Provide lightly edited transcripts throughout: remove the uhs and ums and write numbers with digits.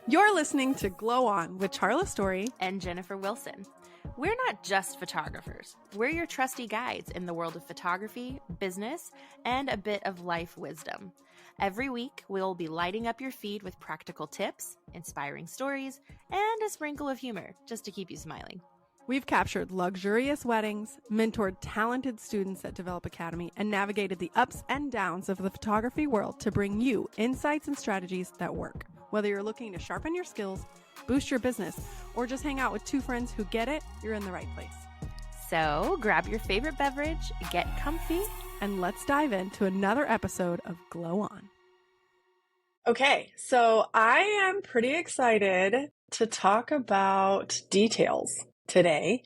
You're listening to Glow On with Charla Story and Jennifer Wilson. We're not just photographers. We're your trusty guides in the world of photography, business, and a bit of life wisdom. Every week, we'll be lighting up your feed with practical tips, inspiring stories, and a sprinkle of humor just to keep you smiling. We've captured luxurious weddings, mentored talented students at Develop Academy, and navigated the ups and downs of the photography world to bring you insights and strategies that work. Whether you're looking to sharpen your skills, boost your business, or just hang out with two friends who get it, you're in the right place. So grab your favorite beverage, get comfy, and let's dive into another episode of Glow On. Okay, so I am pretty excited to talk about details today.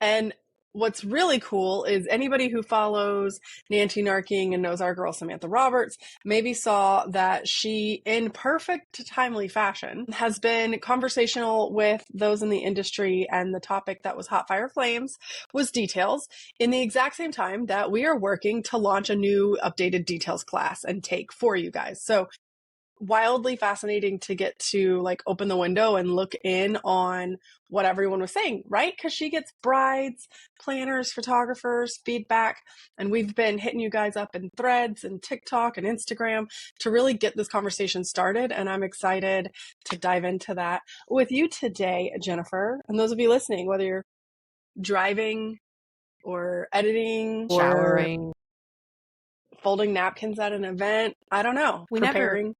And what's really cool is anybody who follows Nancy Narking and knows our girl Samantha Roberts maybe saw that she, in perfect timely fashion, has been conversational with those in the industry, and the topic that was hot fire flames was details in the exact same time that we are working to launch a new updated details class and take for you guys. So wildly fascinating to get to open the window and look in on what everyone was saying, right? Because she gets brides, planners, photographers, feedback, and we've been hitting you guys up in threads and TikTok and Instagram to really get this conversation started. And I'm excited to dive into that with you today, Jennifer. And those of you listening, whether you're driving or editing, showering, or folding napkins at an event, I don't know, preparing.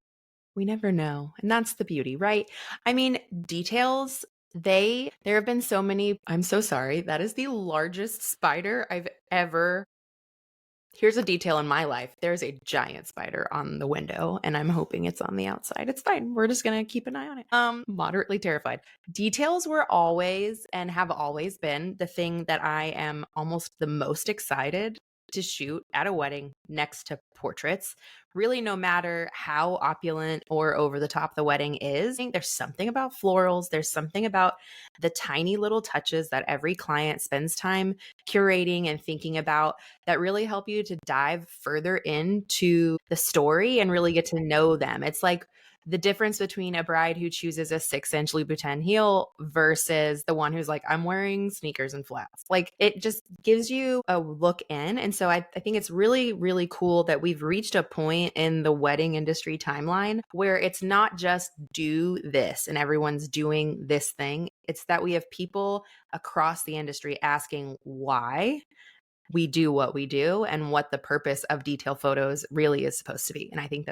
We never know. And that's the beauty, right? I mean, details, there have been so many. I'm so sorry. That is the largest spider I've ever. Here's a detail in my life. There's a giant spider on the window, and I'm hoping it's on the outside. It's fine. We're just going to keep an eye on it. Moderately terrified. Details were always and have always been the thing that I am almost the most excited to shoot at a wedding next to portraits. Really, no matter how opulent or over the top the wedding is, there's something about florals. There's something about the tiny little touches that every client spends time curating and thinking about that really help you to dive further into the story and really get to know them. It's like the difference between a bride who chooses a 6-inch Louboutin heel versus the one who's like, I'm wearing sneakers and flats. It just gives you a look in. And so I think it's really, really cool that we've reached a point in the wedding industry timeline where it's not just do this and everyone's doing this thing. It's that we have people across the industry asking why we do what we do and what the purpose of detail photos really is supposed to be. And I think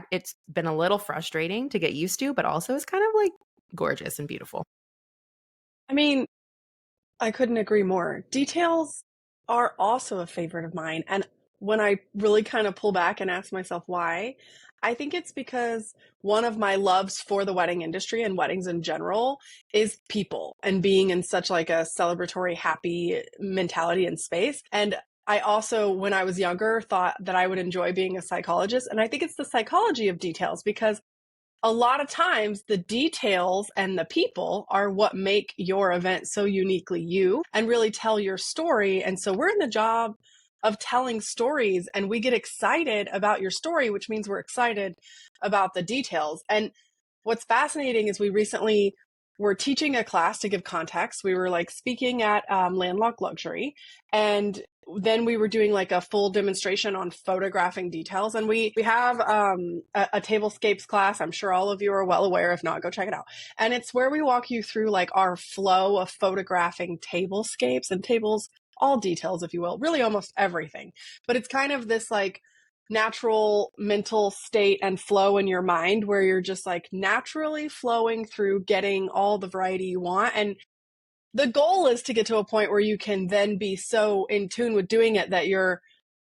it's been a little frustrating to get used to, but also it's kind of gorgeous and beautiful. I mean, I couldn't agree more. Details are also a favorite of mine. And when I really kind of pull back and ask myself why, I think it's because one of my loves for the wedding industry and weddings in general is people and being in such a celebratory, happy mentality and space. And I also, when I was younger, thought that I would enjoy being a psychologist. And I think it's the psychology of details, because a lot of times the details and the people are what make your event so uniquely you and really tell your story. And so we're in the job of telling stories, and we get excited about your story, which means we're excited about the details. And what's fascinating is we recently were teaching a class to give context. We were speaking at Landlocked Luxury, and then we were doing a full demonstration on photographing details. And we have a tablescapes class. I'm sure all of you are well aware. If not, go check it out. And it's where we walk you through our flow of photographing tablescapes and tables, all details, if you will, really almost everything. But it's kind of this natural mental state and flow in your mind where you're just naturally flowing through getting all the variety you want. And the goal is to get to a point where you can then be so in tune with doing it that you're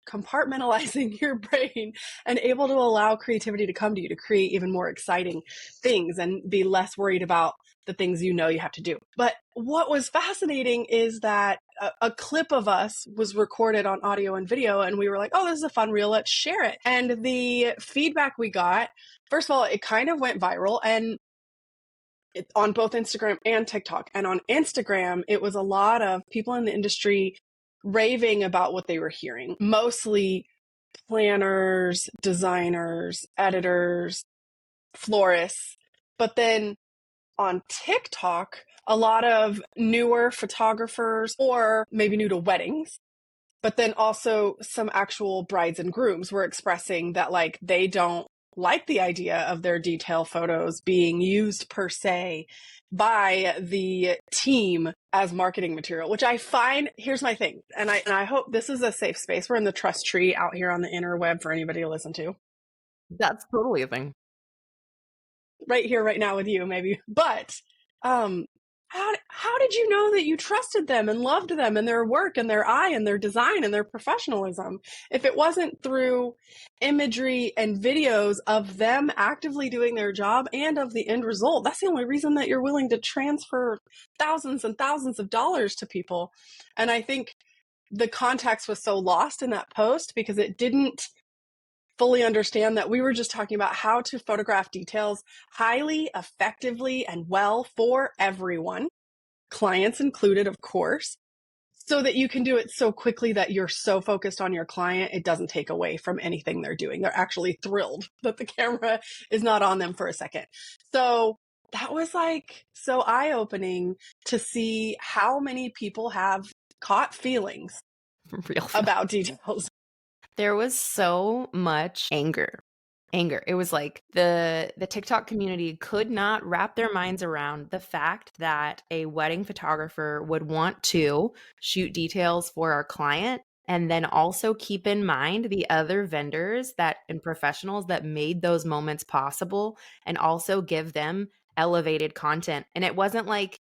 compartmentalizing your brain and able to allow creativity to come to you to create even more exciting things and be less worried about the things you have to do. But what was fascinating is that a clip of us was recorded on audio and video, and we were like, oh, this is a fun reel, let's share it. And the feedback we got, first of all, it kind of went viral, and on both Instagram and TikTok. And on Instagram, it was a lot of people in the industry raving about what they were hearing, mostly planners, designers, editors, florists. But then on TikTok, a lot of newer photographers, or maybe new to weddings, but then also some actual brides and grooms were expressing that like they don't like the idea of their detail photos being used per se by the team as marketing material, which I find, here's my thing, and I hope this is a safe space. We're in the trust tree out here on the interweb for anybody to listen to. That's totally a thing. Right here, right now with you, maybe. But how did you know that you trusted them and loved them and their work and their eye and their design and their professionalism if it wasn't through imagery and videos of them actively doing their job and of the end result? That's the only reason that you're willing to transfer thousands and thousands of dollars to people. And I think the context was so lost in that post because it didn't fully understand that we were just talking about how to photograph details highly, effectively, and well for everyone, clients included, of course, so that you can do it so quickly that you're so focused on your client, it doesn't take away from anything they're doing. They're actually thrilled that the camera is not on them for a second. So that was like so eye-opening to see how many people have caught feelings about details. There was so much anger. It was like the TikTok community could not wrap their minds around the fact that a wedding photographer would want to shoot details for our client and then also keep in mind the other vendors that and professionals that made those moments possible and also give them elevated content. And it wasn't like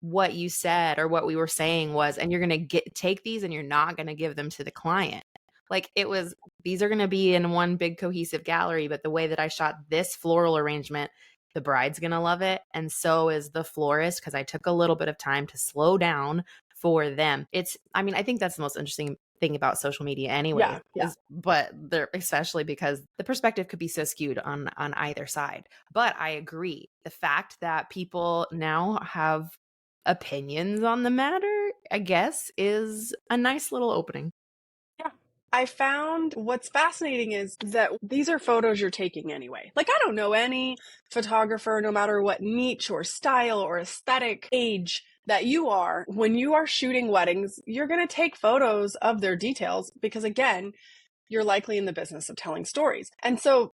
what you said or what we were saying was, and you're going to take these and you're not going to give them to the client. Like it was, these are going to be in one big cohesive gallery, but the way that I shot this floral arrangement, the bride's going to love it. And so is the florist, because I took a little bit of time to slow down for them. I think that's the most interesting thing about social media anyway. But they're especially because the perspective could be so skewed on either side. But I agree. The fact that people now have opinions on the matter, I guess, is a nice little opening. I found what's fascinating is that these are photos you're taking anyway. Like, I don't know any photographer, no matter what niche or style or aesthetic age that you are, when you are shooting weddings, you're going to take photos of their details because, again, you're likely in the business of telling stories. And so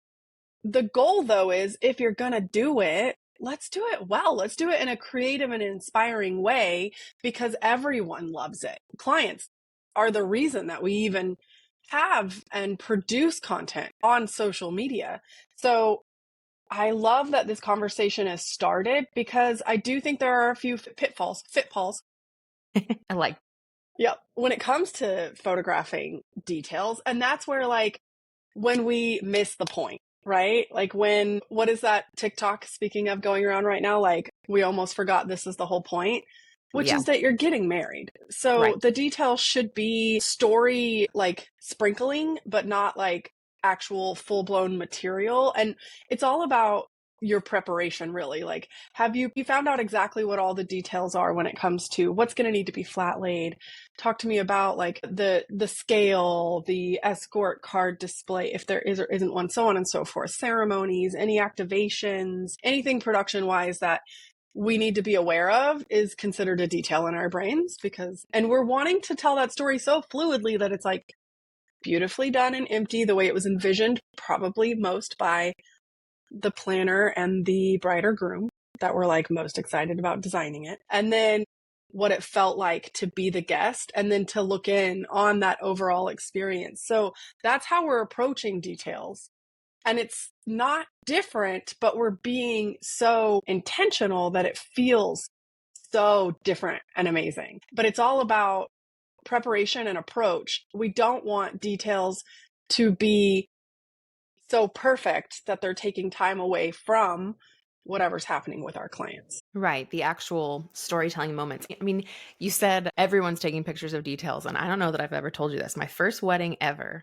the goal, though, is if you're going to do it, let's do it well. Let's do it in a creative and inspiring way because everyone loves it. Clients are the reason that we even have and produce content on social media. So I love that this conversation has started because I do think there are a few pitfalls. I like. Yep. When it comes to photographing details, and that's where like when we miss the point, right? Like what is that TikTok speaking of going around right now? Like we almost forgot this is the whole point. Which is that you're getting married. So the details should be story like sprinkling, but not like actual full-blown material. And it's all about your preparation, really. Like, have you found out exactly what all the details are when it comes to what's going to need to be flat laid? Talk to me about like the scale, the escort card display, if there is or isn't one, so on and so forth, ceremonies, any activations, anything production-wise that we need to be aware of is considered a detail in our brains and we're wanting to tell that story so fluidly that it's like beautifully done and empty the way it was envisioned, probably most by the planner and the bride or groom that were like most excited about designing it. And then what it felt like to be the guest and then to look in on that overall experience. So that's how we're approaching details. And it's not different, but we're being so intentional that it feels so different and amazing. But it's all about preparation and approach. We don't want details to be so perfect that they're taking time away from whatever's happening with our clients. Right. The actual storytelling moments. I mean, you said everyone's taking pictures of details, and I don't know that I've ever told you this. My first wedding ever,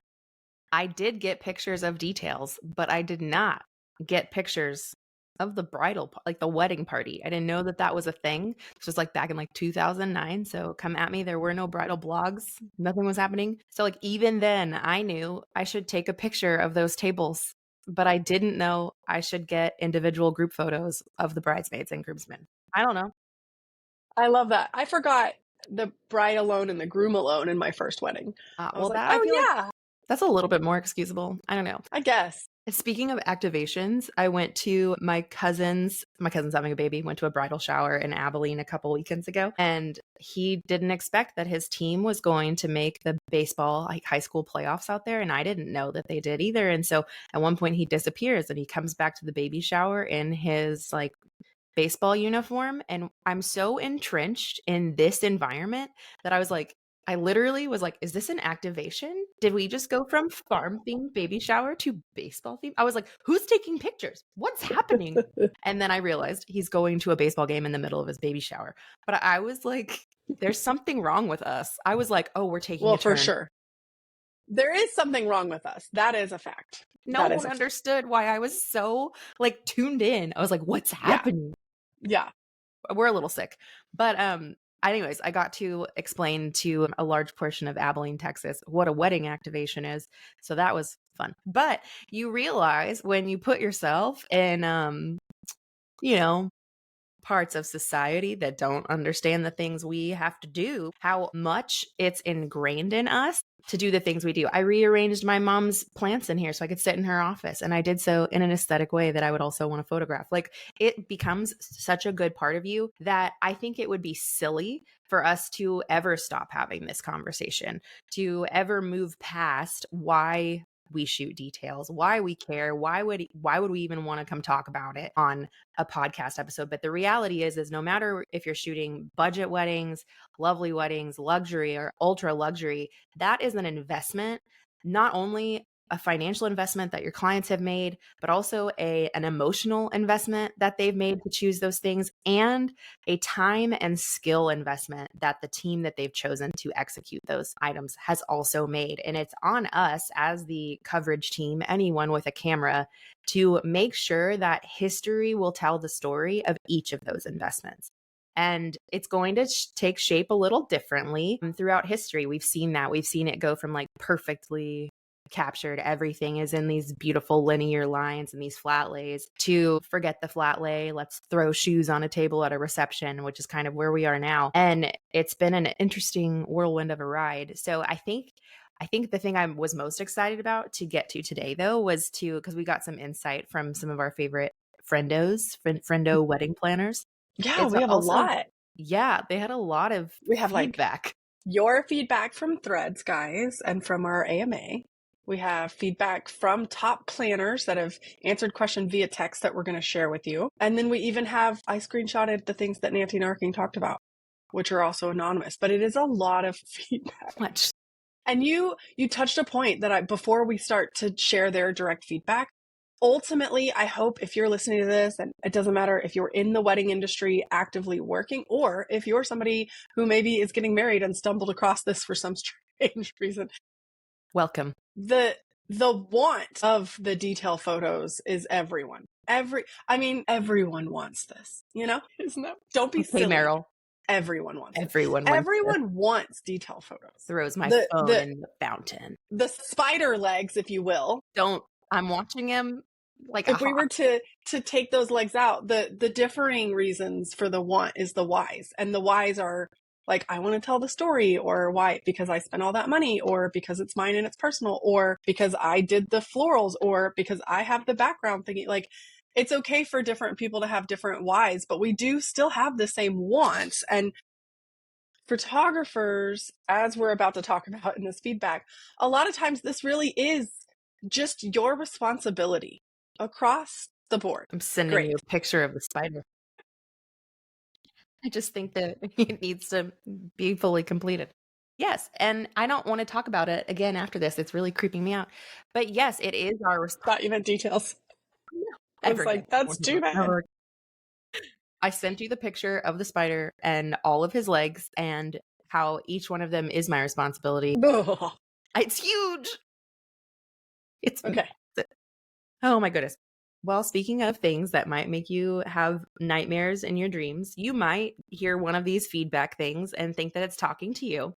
I did get pictures of details, but I did not get pictures of the bridal, like the wedding party. I didn't know that that was a thing. This was like back in like 2009. So come at me. There were no bridal blogs. Nothing was happening. So like even then I knew I should take a picture of those tables but I didn't know I should get individual group photos of the bridesmaids and groomsmen. I don't know. I love that. I forgot the bride alone and the groom alone in my first wedding. I was Well, like, that I oh feel like yeah, that's a little bit more excusable. I don't know. I guess. Speaking of activations, I went to my cousin's having a baby, went to a bridal shower in Abilene a couple weekends ago, and he didn't expect that his team was going to make the baseball high school playoffs out there, and I didn't know that they did either. And so at one point he disappears and he comes back to the baby shower in his baseball uniform, and I'm so entrenched in this environment that I literally was like, is this an activation? Did we just go from farm themed baby shower to baseball theme? I was like, who's taking pictures? What's happening? And then I realized he's going to a baseball game in the middle of his baby shower. But I was like, there's something wrong with us. I was like, oh, we're taking a turn. For sure. There is something wrong with us. That is a fact. No one understood why I was so tuned in. I was like, what's happening? Yeah. We're a little sick. But anyways, I got to explain to a large portion of Abilene, Texas, what a wedding activation is. So that was fun. But you realize when you put yourself in, parts of society that don't understand the things we have to do, how much it's ingrained in us to do the things we do. I rearranged my mom's plants in here so I could sit in her office, and I did so in an aesthetic way that I would also want to photograph. It becomes such a good part of you that I think it would be silly for us to ever stop having this conversation, to ever move past why we shoot details, why we care, why would we even want to come talk about it on a podcast episode. But the reality is no matter if you're shooting budget weddings, lovely weddings, luxury or ultra luxury, that is an investment, not only a financial investment that your clients have made, but also an emotional investment that they've made to choose those things, and a time and skill investment that the team that they've chosen to execute those items has also made. And it's on us as the coverage team, anyone with a camera, to make sure that history will tell the story of each of those investments. And it's going to take shape a little differently throughout history. We've seen that. We've seen it go from perfectly captured, everything is in these beautiful linear lines and these flat lays, to forget the flat lay, let's throw shoes on a table at a reception, which is kind of where we are now. And it's been an interesting whirlwind of a ride. So I think the thing I was most excited about to get to today, though, was because we got some insight from some of our favorite friendo wedding planners. Yeah, we have a lot. Yeah, they had a lot of feedback. Your feedback from Threads, guys, and from our AMA. We have feedback from top planners that have answered questions via text that we're going to share with you. And then we even I screenshotted the things that Nancy Narking talked about, which are also anonymous, but it is a lot of feedback. Much. And you touched a point that before we start to share their direct feedback, ultimately, I hope if you're listening to this, and it doesn't matter if you're in the wedding industry actively working, or if you're somebody who maybe is getting married and stumbled across this for some strange reason. Welcome. The want of the detail photos is everyone. Everyone wants this, Isn't that? Don't be silly. Meryl. Everyone wants Everyone wants detail photos. Throws my phone in the fountain. The spider legs, if you will. I'm watching him if we were to take those legs out, the differing reasons for the want is the whys. And the whys are I want to tell the story, or why? Because I spent all that money, or because it's mine and it's personal, or because I did the florals, or because I have the background thingy. It's okay for different people to have different whys, but we do still have the same wants. And photographers, as we're about to talk about in this feedback, a lot of times this really is just your responsibility across the board. I'm sending you a picture of the spider. I just think that it needs to be fully completed. Yes, and I don't want to talk about it again after this. It's really creeping me out. But yes, it is our responsibility. Thought you meant details. I was that's too bad. I sent you the picture of the spider and all of his legs, and how each one of them is my responsibility. It's huge. It's okay. Oh my goodness. Well, speaking of things that might make you have nightmares in your dreams, you might hear one of these feedback things and think that it's talking to you.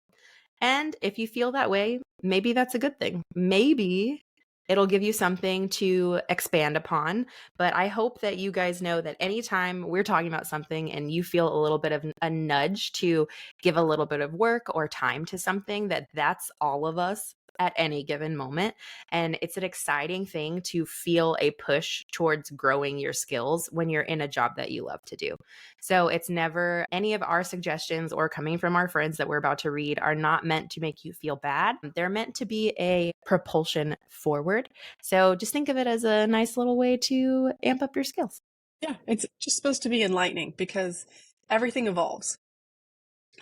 And if you feel that way, maybe that's a good thing. Maybe It'll give you something to expand upon. But I hope that you guys know that anytime we're talking about something and you feel a little bit of a nudge to give a little bit of work or time to something, that's all of us at any given moment. And it's an exciting thing to feel a push towards growing your skills when you're in a job that you love to do. So it's never any of our suggestions or coming from our friends that we're about to read are not meant to make you feel bad. They're meant to be a propulsion forward. So just think of it as a nice little way to amp up your skills. Yeah, it's just supposed to be enlightening because everything evolves.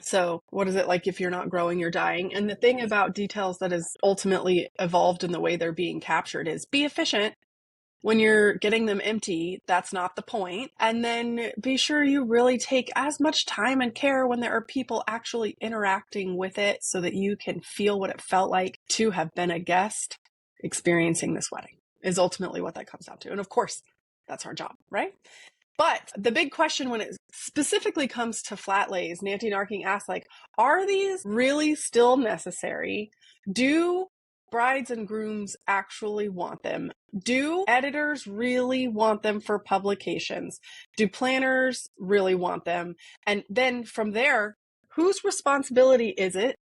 So what is it like if you're not growing, you're dying? And the thing about details that is ultimately evolved in the way they're being captured is be efficient. When you're getting them empty, that's not the point. And then be sure you really take as much time and care when there are people actually interacting with it so that you can feel what it felt like to have been a guest experiencing this wedding is ultimately what that comes down to. And of course, that's our job, right? But the big question when it specifically comes to flat lays, Nancy Narking asks, like, are these really still necessary? Do brides and grooms actually want them? Do editors really want them for publications? Do planners really want them? And then from there, whose responsibility is it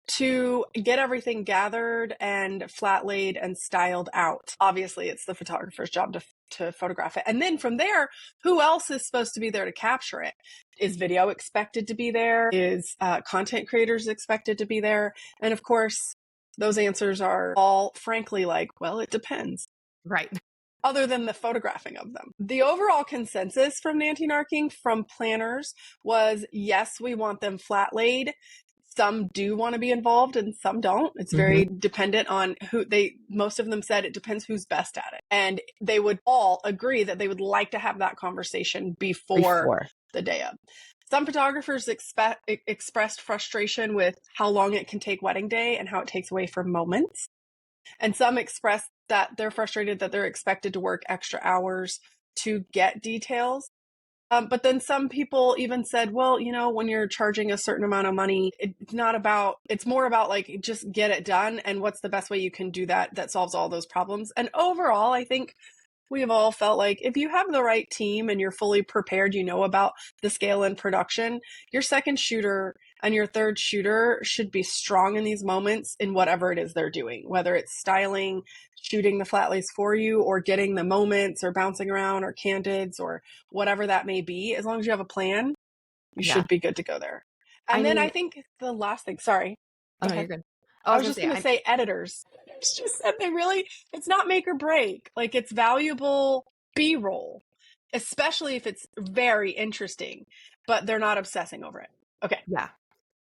to get everything gathered and flat laid and styled out? Obviously, it's the photographer's job to photograph it. And then from there, who else is supposed to be there to capture it? Is video expected to be there? Is content creators expected to be there? And of course, those answers are all frankly like, well, it depends. Right. Other than the photographing of them. The overall consensus from Nancy Narking from planners was, yes, we want them flat laid. Some do want to be involved and some don't. It's very dependent on most of them said it depends who's best at it. And they would all agree that they would like to have that conversation before the day of. Some photographers expressed frustration with how long it can take wedding day and how it takes away from moments. And some expressed that they're frustrated that they're expected to work extra hours to get details. But then some people even said, well, when you're charging a certain amount of money, it's more about like, just get it done. And what's the best way you can do that solves all those problems. And overall, I think we've all felt like if you have the right team and you're fully prepared, about the scale and production, your second shooter and your third shooter should be strong in these moments in whatever it is they're doing, whether it's styling, shooting the flat lays for you, or getting the moments or bouncing around or candids or whatever that may be. As long as you have a plan, you should be good to go there. And I think the last thing, sorry. Oh, no, you're good. I was just going to say editors. It's just that it's not make or break. Like, it's valuable B-roll, especially if it's very interesting, but they're not obsessing over it. Okay. Yeah.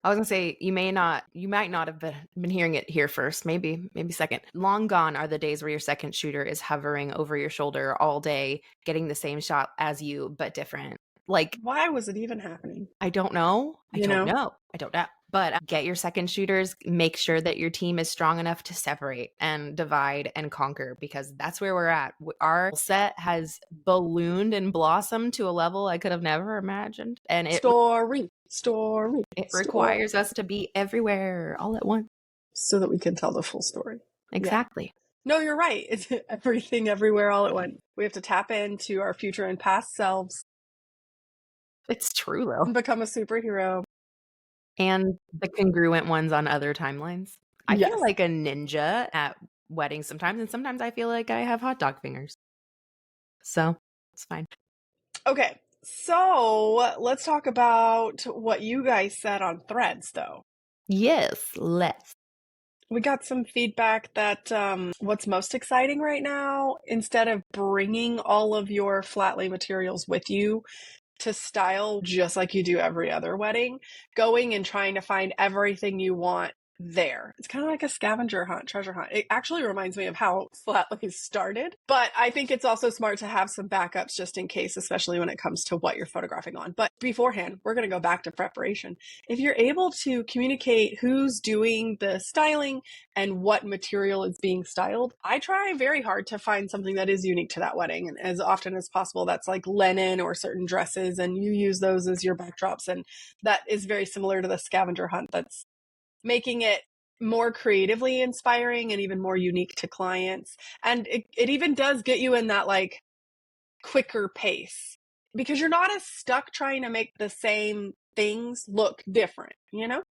I was gonna say you might not have been hearing it here first, maybe second. Long gone are the days where your second shooter is hovering over your shoulder all day, getting the same shot as you, but different. Like, why was it even happening? I don't know. I don't know. But get your second shooters, make sure that your team is strong enough to separate and divide and conquer, because that's where we're at. Our set has ballooned and blossomed to a level I could have never imagined. And it requires us to be everywhere all at once, so that we can tell the full story. Exactly. Yeah. No, you're right. It's everything everywhere all at once. We have to tap into our future and past selves. It's true, though. And become a superhero. And the congruent ones on other timelines. I feel like a ninja at weddings sometimes, and sometimes I feel like I have hot dog fingers. So it's fine. Okay, so let's talk about what you guys said on Threads, though. Yes, let's. We got some feedback that what's most exciting right now, instead of bringing all of your flat lay materials with you to style just like you do every other wedding, going and trying to find everything you want there. It's kind of like a scavenger hunt, treasure hunt. It actually reminds me of how flat lays started, but I think it's also smart to have some backups just in case, especially when it comes to what you're photographing on. But beforehand, we're going to go back to preparation. If you're able to communicate who's doing the styling and what material is being styled, I try very hard to find something that is unique to that wedding. And as often as possible, that's like linen or certain dresses, and you use those as your backdrops. And that is very similar to the scavenger hunt that's making it more creatively inspiring and even more unique to clients. And it even does get you in that like quicker pace because you're not as stuck trying to make the same things look different, you know?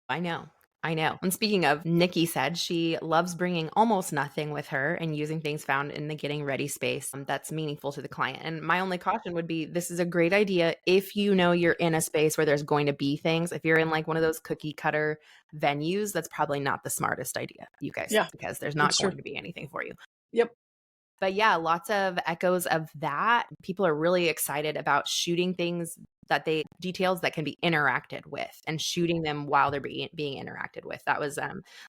I know. I know. And speaking of, Nikki said she loves bringing almost nothing with her and using things found in the getting ready space that's meaningful to the client. And my only caution would be this is a great idea if you know you're in a space where there's going to be things. If you're in like one of those cookie cutter venues, that's probably not the smartest idea, you guys, Yeah, because there's not it's going true. to be anything for you. Yep. But yeah, lots of echoes of that. People are really excited about shooting things details that can be interacted with and shooting them while they're being interacted with. That was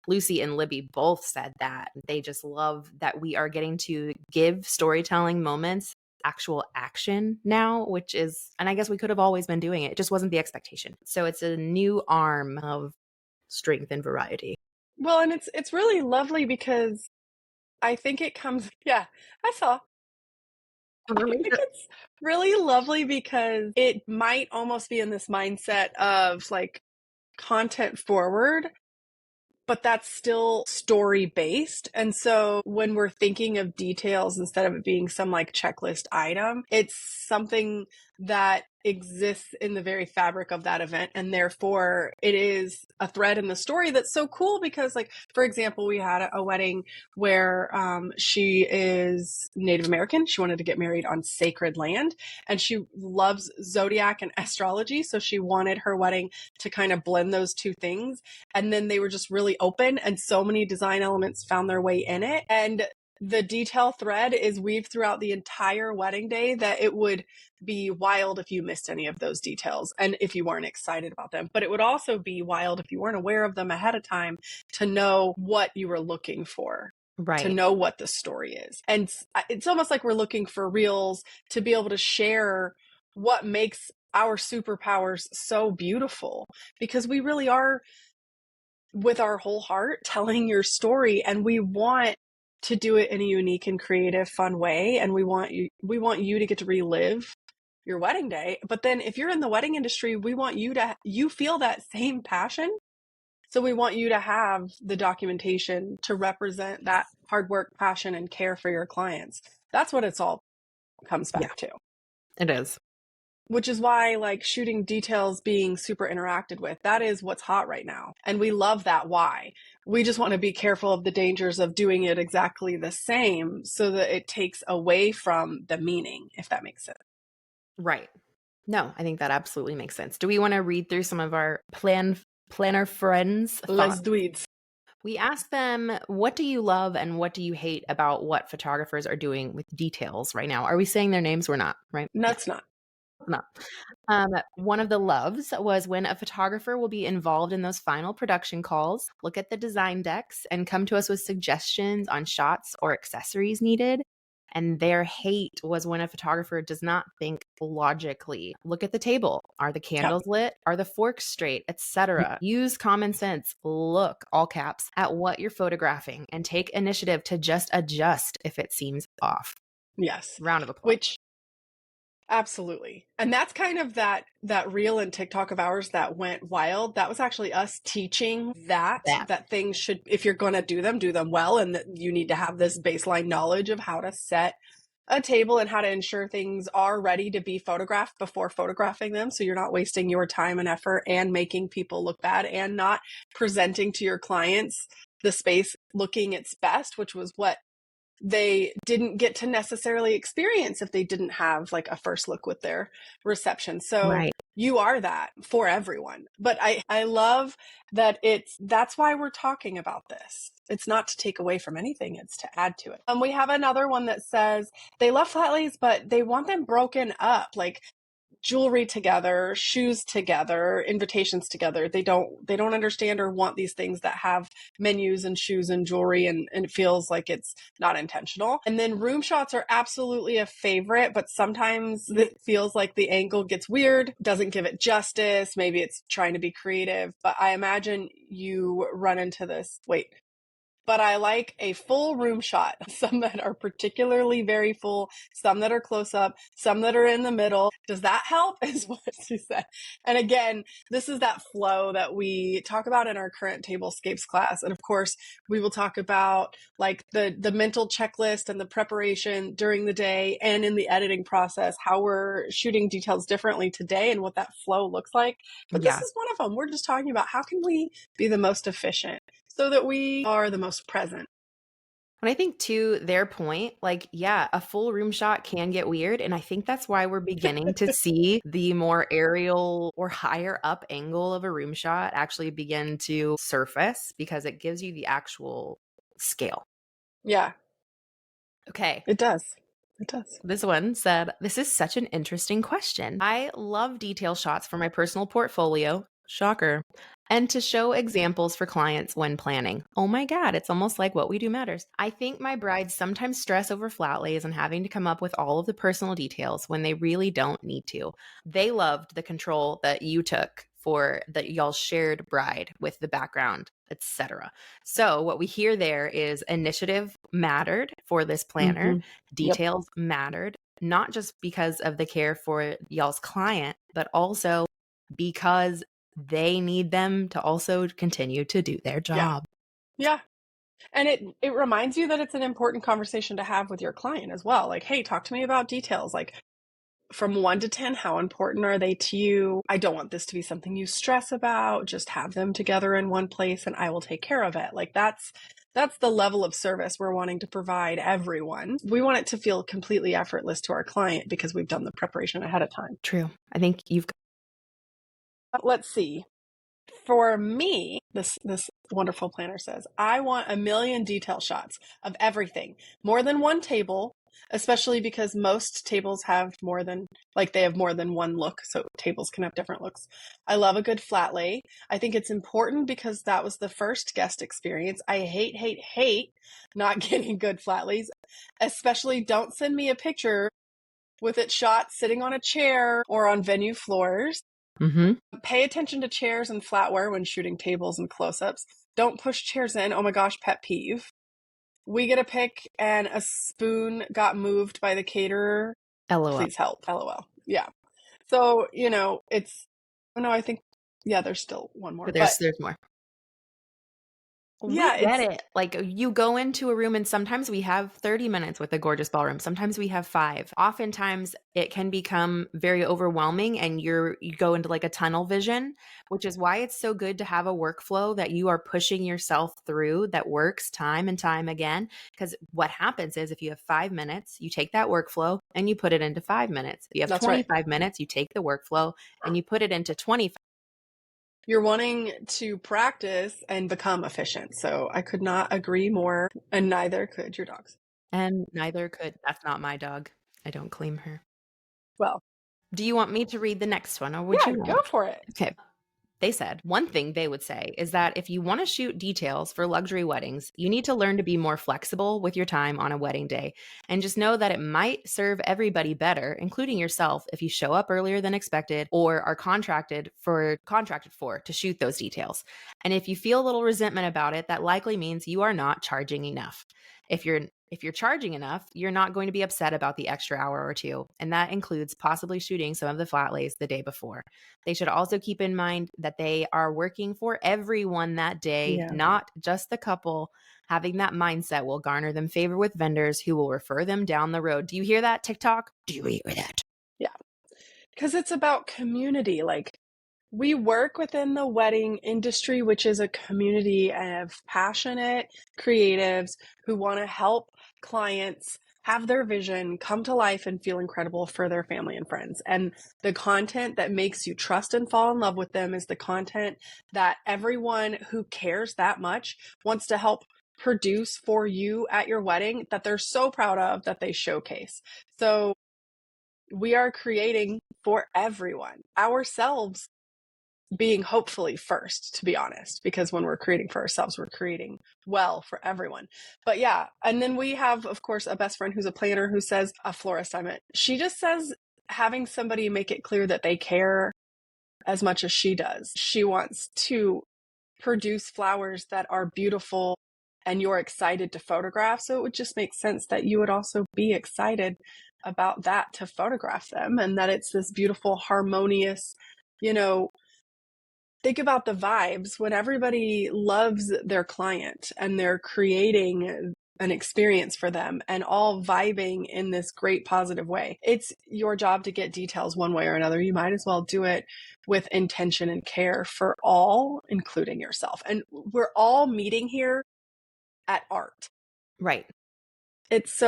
Lucy and Libby both said that. They just love that we are getting to give storytelling moments actual action now, which is, and I guess we could have always been doing it. It just wasn't the expectation. So it's a new arm of strength and variety. Well, and it's really lovely because I think it comes, yeah, I saw. I think it's really lovely because it might almost be in this mindset of like content forward, but that's still story based. And so when we're thinking of details, instead of it being some like checklist item, it's something that exists in the very fabric of that event. And therefore it is a thread in the story that's so cool because, like, for example, we had a wedding where she is Native American. She wanted to get married on sacred land and she loves zodiac and astrology. So she wanted her wedding to kind of blend those two things. And then they were just really open and so many design elements found their way in it. And the detail thread is weaved throughout the entire wedding day that it would be wild if you missed any of those details and if you weren't excited about them. But it would also be wild if you weren't aware of them ahead of time to know what you were looking for. Right. To know what the story is. And it's almost like we're looking for reels to be able to share what makes our superpowers so beautiful, because we really are with our whole heart telling your story, and we want to do it in a unique and creative, fun way. And we want you to get to relive your wedding day. But then if you're in the wedding industry, we want you feel that same passion. So we want you to have the documentation to represent that hard work, passion, and care for your clients. That's what it's all comes back to. It is. Which is why, like, shooting details being super interacted with, that is what's hot right now. And we love that. Why? We just want to be careful of the dangers of doing it exactly the same so that it takes away from the meaning, if that makes sense. Right. No, I think that absolutely makes sense. Do we want to read through some of our planner friends' Let's thoughts? do it. We asked them, what do you love and what do you hate about what photographers are doing with details right now? Are we saying their names? We're not, right? No, it's not. No. One of the loves was when a photographer will be involved in those final production calls, look at the design decks, and come to us with suggestions on shots or accessories needed. And their hate was when a photographer does not think logically. Look at the table. Are the candles lit? Are the forks straight? Etc. Use common sense. Look, all caps, at what you're photographing and take initiative to just adjust if it seems off. Yes. Round of applause. Which, absolutely. And that's kind of that reel and TikTok of ours that went wild. That was actually us teaching that things should, if you're going to do them well. And that you need to have this baseline knowledge of how to set a table and how to ensure things are ready to be photographed before photographing them. So you're not wasting your time and effort and making people look bad and not presenting to your clients the space looking its best, which was what they didn't get to necessarily experience if they didn't have like a first look with their reception. So you are that for everyone. But I love that that's why we're talking about this. It's not to take away from anything, it's to add to it. We have another one that says they love flat lays, but they want them broken up, like jewelry together, shoes together, invitations together. They don't understand or want these things that have menus and shoes and jewelry, and it feels like it's not intentional. And then room shots are absolutely a favorite, but sometimes it feels like the angle gets weird, doesn't give it justice. Maybe it's trying to be creative, but I imagine you run into this. Wait, but I like a full room shot. Some that are particularly very full, some that are close up, some that are in the middle. Does that help? Is what she said. And again, this is that flow that we talk about in our current tablescapes class. And of course, we will talk about like the mental checklist and the preparation during the day and in the editing process, how we're shooting details differently today and what that flow looks like. But this is one of them. We're just talking about how can we be the most efficient so that we are the most present. And I think to their point, like, yeah, a full room shot can get weird. And I think that's why we're beginning to see the more aerial or higher up angle of a room shot actually begin to surface because it gives you the actual scale. Yeah. Okay. It does. It does. This one said, "This is such an interesting question. I love detail shots for my personal portfolio. Shocker. And to show examples for clients when planning. Oh my God, it's almost like what we do matters. I think my brides sometimes stress over flat lays and having to come up with all of the personal details when they really don't need to. They loved the control that you took for that y'all shared bride with the background, etc. So what we hear there is initiative mattered for this planner. Mhm. Details mattered, not just because of the care for y'all's client, but also because they need them to also continue to do their job. Yeah. And it reminds you that it's an important conversation to have with your client as well. Like, hey, talk to me about details. Like from 1 to 10, how important are they to you? I don't want this to be something you stress about. Just have them together in one place and I will take care of it. Like that's the level of service we're wanting to provide everyone. We want it to feel completely effortless to our client because we've done the preparation ahead of time. True. I think you've Let's see. For me, this wonderful planner says, I want a million detail shots of everything, more than one table, especially because most tables have more than one look, so tables can have different looks. I love a good flat lay. I think it's important because that was the first guest experience. I hate not getting good flat lays, especially don't send me a picture with it shot sitting on a chair or on venue floors. Pay attention to chairs and flatware when shooting tables and close-ups. Don't push chairs in. Oh my gosh, pet peeve. We get a pic and a spoon got moved by the caterer. LOL. Please help. LOL. Yeah. So, I think, there's still one more. There's more. Yeah, we get it. Like you go into a room and sometimes we have 30 minutes with a gorgeous ballroom. Sometimes we have 5. Oftentimes it can become very overwhelming and you go into like a tunnel vision, which is why it's so good to have a workflow that you are pushing yourself through that works time and time again. Because what happens is if you have 5 minutes, you take that workflow and you put it into 5 minutes. If you have That's 25 right. minutes, you take the workflow and you put it into 25. You're wanting to practice and become efficient. So I could not agree more, and neither could your dogs. And neither could. That's not my dog. I don't claim her. Well, do you want me to read the next one or would you go for it? Okay. They said one thing they would say is that if you want to shoot details for luxury weddings, you need to learn to be more flexible with your time on a wedding day. And just know that it might serve everybody better, including yourself, if you show up earlier than expected or are contracted for to shoot those details. And if you feel a little resentment about it, that likely means you are not charging enough. If you're charging enough, you're not going to be upset about the extra hour or two, and that includes possibly shooting some of the flat lays the day before. They should also keep in mind that they are working for everyone that day, not just the couple. Having that mindset will garner them favor with vendors who will refer them down the road. Do you hear that, TikTok? Do you hear that? Yeah. Because it's about community. Like, we work within the wedding industry, which is a community of passionate creatives who want to help clients have their vision come to life and feel incredible for their family and friends. And the content that makes you trust and fall in love with them is the content that everyone who cares that much wants to help produce for you at your wedding, that they're so proud of, that they showcase. So we are creating for everyone, ourselves being hopefully first, to be honest, because when we're creating for ourselves, we're creating well for everyone. But yeah, and then we have, of course, a best friend who's a planner who says a floor assignment. She just says having somebody make it clear that they care as much as she does. She wants to produce flowers that are beautiful and you're excited to photograph. So it would just make sense that you would also be excited about that to photograph them, and that it's this beautiful, harmonious, you know, think about the vibes when everybody loves their client and they're creating an experience for them and all vibing in this great positive way. It's your job to get details one way or another. You might as well do it with intention and care for all, including yourself. And we're all meeting here at art. Right. It's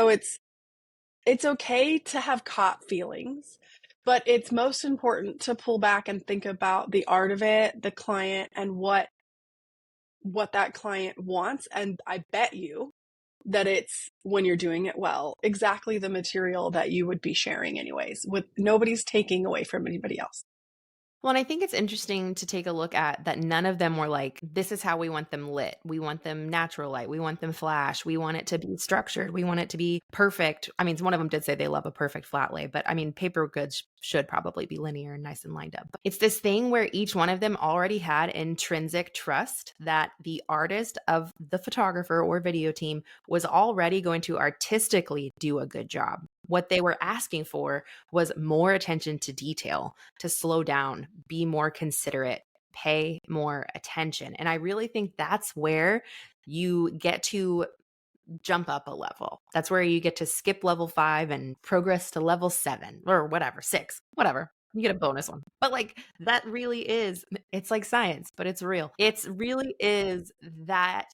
okay to have caught feelings, but it's most important to pull back and think about the art of it, the client, and what that client wants. And I bet you that it's, when you're doing it well, exactly the material that you would be sharing anyways, with nobody's taking away from anybody else. Well, and I think it's interesting to take a look at that none of them were like, this is how we want them lit. We want them natural light. We want them flash. We want it to be structured. We want it to be perfect. I mean, one of them did say they love a perfect flat lay, but I mean, paper goods should probably be linear and nice and lined up. But it's this thing where each one of them already had intrinsic trust that the artist of the photographer or video team was already going to artistically do a good job. What they were asking for was more attention to detail, to slow down, be more considerate, pay more attention. And I really think that's where you get to jump up a level. That's where you get to skip level 5 and progress to level 7 or whatever, 6, whatever. You get a bonus one. But like that really is, it's like science, but it's real. It's really is that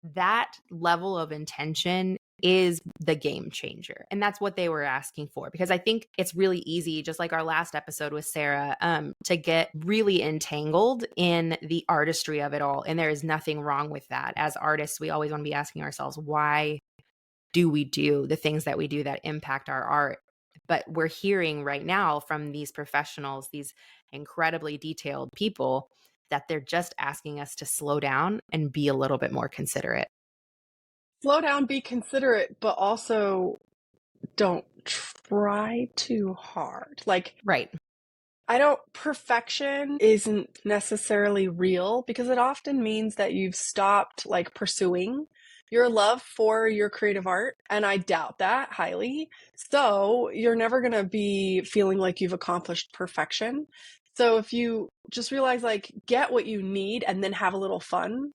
level of intention is the game changer. And that's what they were asking for, because I think it's really easy, just like our last episode with Sarah, to get really entangled in the artistry of it all. And there is nothing wrong with that. As artists, we always want to be asking ourselves, why do we do the things that we do that impact our art? But we're hearing right now from these professionals, these incredibly detailed people, that they're just asking us to slow down and be a little bit more considerate. Slow down, be considerate, but also don't try too hard. Like, right. Perfection isn't necessarily real, because it often means that you've stopped like pursuing your love for your creative art. And I doubt that highly. So you're never going to be feeling like you've accomplished perfection. So if you just realize, like, get what you need and then have a little fun.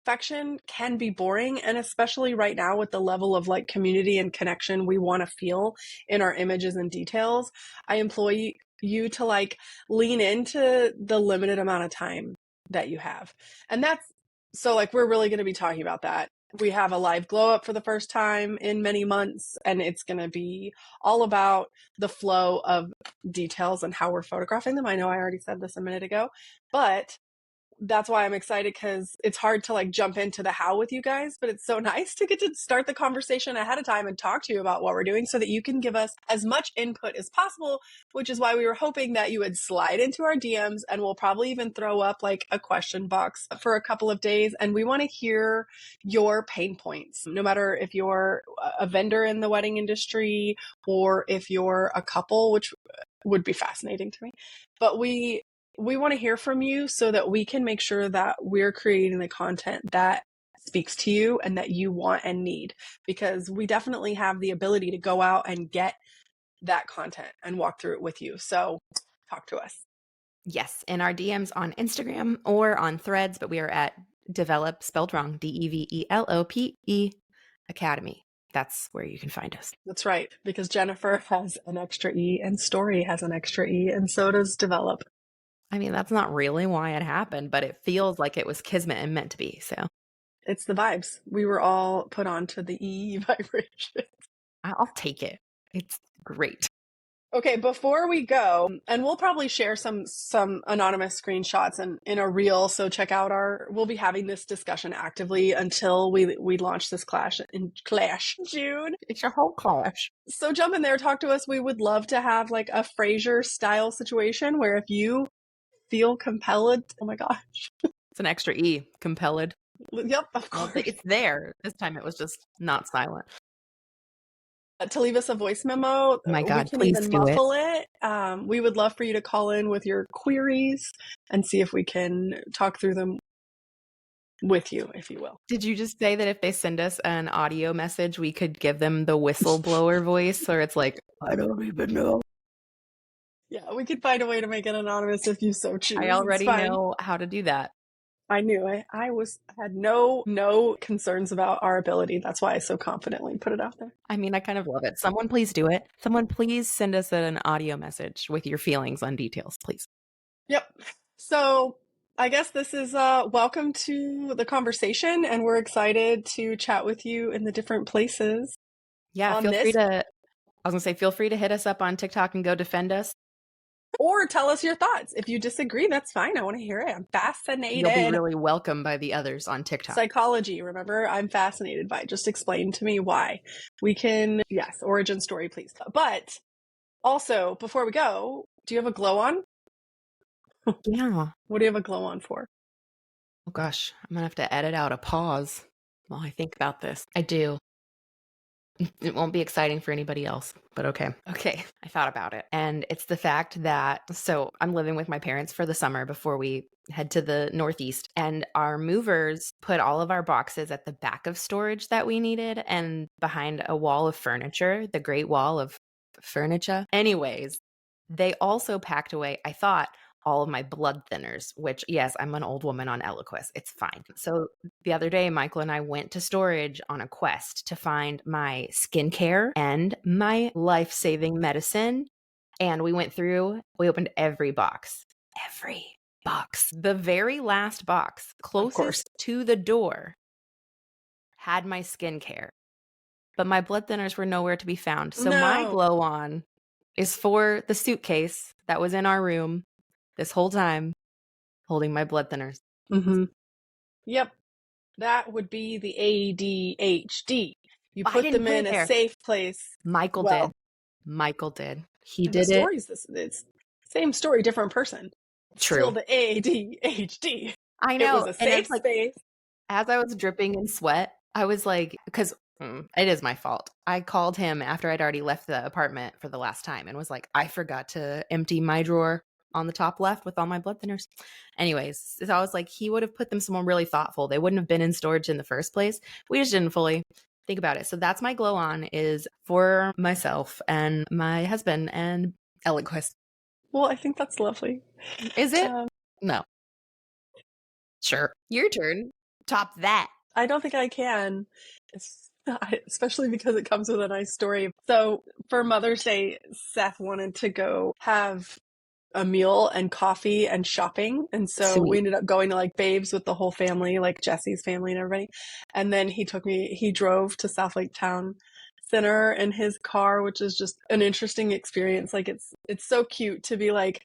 Perfection can be boring, and especially right now with the level of like community and connection we want to feel in our images and details, I employ you to like lean into the limited amount of time that you have. And that's, so like, we're really going to be talking about that. We have a live glow up for the first time in many months, and it's going to be all about the flow of details and how we're photographing them. I know I already said this a minute ago, but that's why I'm excited, because it's hard to like jump into the how with you guys, but it's so nice to get to start the conversation ahead of time and talk to you about what we're doing so that you can give us as much input as possible, which is why we were hoping that you would slide into our DMs, and we'll probably even throw up like a question box for a couple of days. And we want to hear your pain points, no matter if you're a vendor in the wedding industry or if you're a couple, which would be fascinating to me. But we want to hear from you so that we can make sure that we're creating the content that speaks to you and that you want and need, because we definitely have the ability to go out and get that content and walk through it with you. So talk to us. Yes, in our DMs on Instagram or on Threads, but we are at Develop, spelled wrong, DEVELOPE Academy. That's where you can find us. That's right, because Jennifer has an extra E and Story has an extra E, and so does Develop. I mean, that's not really why it happened, but it feels like it was kismet and meant to be. So it's the vibes. We were all put onto the E vibration. I'll take it. It's great. Okay, before we go, and we'll probably share some anonymous screenshots in a reel, so check out we'll be having this discussion actively until we launch this clash in June. It's your whole clash. So jump in there, talk to us. We would love to have like a Frasier style situation where if you feel compelled, oh my gosh. It's an extra E, compelled. Yep, of course. It's there. This time it was just not silent. To leave us a voice memo. Oh my God, we can please even do muffle it. We would love for you to call in with your queries and see if we can talk through them with you, if you will. Did you just say that if they send us an audio message, we could give them the whistleblower voice? Or it's like, I don't even know. Yeah, we could find a way to make it anonymous if you so choose. I It's already fine. know how to do that. I knew it. I had no concerns about our ability. That's why I so confidently put it out there. I mean, I kind of love it. Someone please do it. Someone please send us an audio message with your feelings on details, please. Yep. So I guess this is welcome to the conversation, and we're excited to chat with you in the different places. Yeah, On feel free this- to, I was gonna say, feel free to hit us up on TikTok and go defend us. Or tell us your thoughts. If you disagree, that's fine. I want to hear it. I'm fascinated. You'll be really welcome by the others on TikTok. Psychology, remember? I'm fascinated by it. Just explain to me why. We can, yes, origin story, please. But also, before we go, do you have a glow on? Yeah. What do you have a glow on for? Oh gosh, I'm gonna have to edit out a pause while I think about this. I do. It won't be exciting for anybody else, but okay. Okay, I thought about it. And it's the fact that, so I'm living with my parents for the summer before we head to the Northeast. And our movers put all of our boxes at the back of storage that we needed and behind a wall of furniture, the Great Wall of Furniture. Anyways, they also packed away, I thought, all of my blood thinners, which, yes, I'm an old woman on Eliquis. It's fine. So the other day, Michael and I went to storage on a quest to find my skincare and my life-saving medicine. And we went through, we opened every box. Every box. The very last box, closest to the door, had my skincare. But my blood thinners were nowhere to be found. So my No. glow on is for the suitcase that was in our room this whole time, holding my blood thinners. Mm-hmm. Yep. That would be the ADHD. You I put didn't them put in it a there. safe place. Michael Well, did. Michael did. He The did it. story's it's same story, different person. Still True. the ADHD. I It know. was a And safe it's like, space. as I was dripping in sweat, I was like, because it is my fault. I called him after I'd already left the apartment for the last time and was like, I forgot to empty my drawer on the top left with all my blood thinners. Anyways, so I was like, he would have put them somewhere really thoughtful. They wouldn't have been in storage in the first place. We just didn't fully think about it. So that's my glow on, is for myself and my husband and Eliquis. Well, I think that's lovely. Is it? Um, No. Sure. Your turn. Top that. I don't think I can, especially because it comes with a nice story. So for Mother's Day, Seth wanted to go have a meal and coffee and shopping. And so Sweet. we ended up going to like Babes with the whole family, like Jesse's family and everybody. And then he drove to South Lake Town Center in his car, which is just an interesting experience. Like it's so cute to be like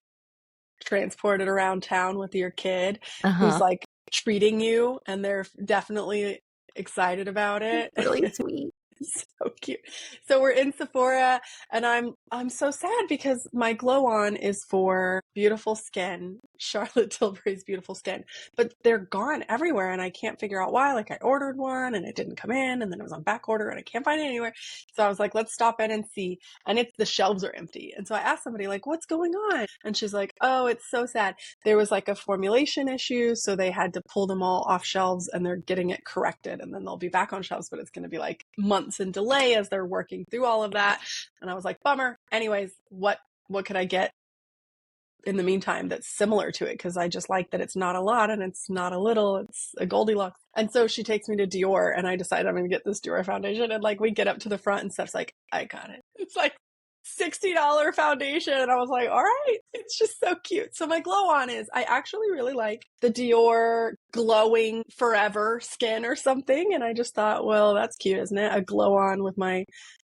transported around town with your kid who's like treating you, and they're definitely excited about it. Really sweet. So cute. So we're in Sephora, and I'm so sad because my glow on is for Beautiful Skin, Charlotte Tilbury's Beautiful Skin, but they're gone everywhere, and I can't figure out why. Like I ordered one and it didn't come in, and then it was on back order and I can't find it anywhere. So I was like, let's stop in and see. And the shelves are empty. And so I asked somebody like, what's going on? And she's like, oh, it's so sad. There was like a formulation issue, so they had to pull them all off shelves, and they're getting it corrected, and then they'll be back on shelves, but it's going to be like months in delay as they're working through all of that. And I was like, bummer. Anyways, what could I get in the meantime that's similar to it? Because I just like that it's not a lot and it's not a little, it's a Goldilocks. And so she takes me to Dior, and I decide I'm going to get this Dior foundation. And like we get up to the front and Steph's like, I got it. It's like $60 foundation. And I was like, all right, it's just so cute. So my glow on is, I actually really like the Dior glowing forever skin or something. And I just thought, well, that's cute, isn't it? A glow on with my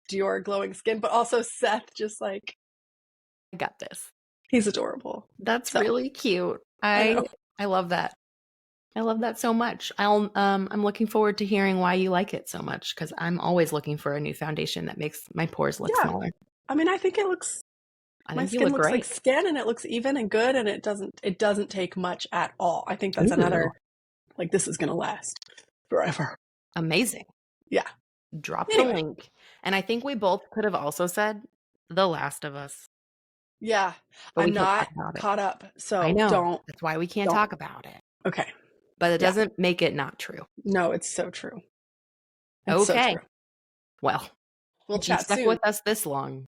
Dior glowing skin, but also Seth just like, I got this. he's adorable. That's So, really cute. I know. I love that. I love that so much. I'm looking forward to hearing why you like it so much, because I'm always looking for a new foundation that makes my pores look Yeah. smaller. I mean, I think it looks, I my think you skin look looks great. like skin, and it looks even and good, and it doesn't take much at all. I think that's another, like, this is going to last forever. Amazing. Yeah. Drop Anyway. the link. And I think we both could have also said The Last of Us. Yeah. But we I'm can't not talk about it. caught up, so I know. don't. That's why we can't don't. talk about it. Okay. but it Yeah. doesn't make it not true. No, it's so true. It's so Okay. true. Well, We'll if you chat stuck soon. with us this long,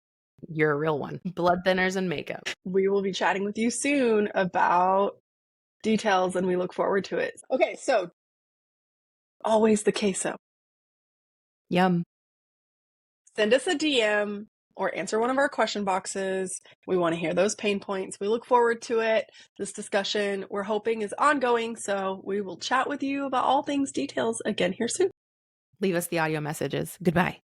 you're a real one. Blood thinners and makeup. We will be chatting with you soon about details, and we look forward to it. Okay, so always the queso. Yum. Send us a DM or answer one of our question boxes. We want to hear those pain points. We look forward to it. This discussion we're hoping is ongoing, so we will chat with you about all things details again here soon. Leave us the audio messages. Goodbye.